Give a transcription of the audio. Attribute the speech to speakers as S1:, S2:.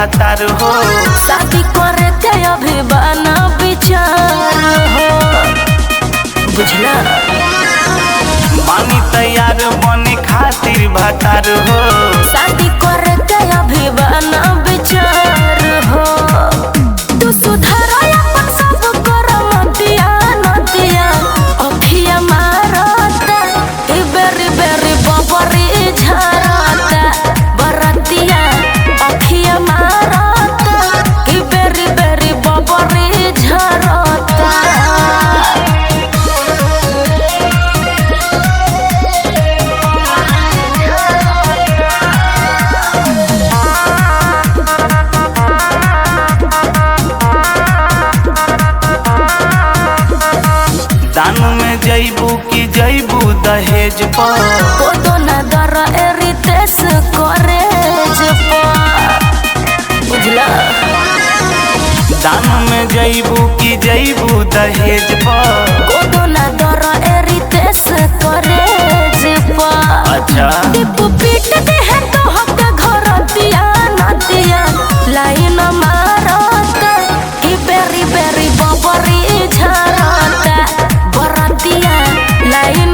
S1: भातार हो।
S2: शादी करे के अभी बना विचार हो, बुझला?
S1: मानी तैयार बने खातिर भातार हो।
S2: शादी करे के अभी बना विचार हो। तू सुधार अपन सब कर मतिया नतिया अखिया मारता ए बेरी बेरी बबरी झरता बरतिया अखिया मारता ए बेरी बेरी बबरी झरता।
S1: दान में जैबू की जैबू दहेज पर।
S2: तो न दर रितेश कॉलेज पर, बुझला?
S1: दान में जैबू की जैबू दहेज पर।
S2: तो न दर रितेश कॉलेज पर।
S1: अच्छा
S2: दीपू पीट दे है तो हक घर दिया नदिया लाइन मारता ई बेरी बेरी बबरी झरता बरतिया लाइन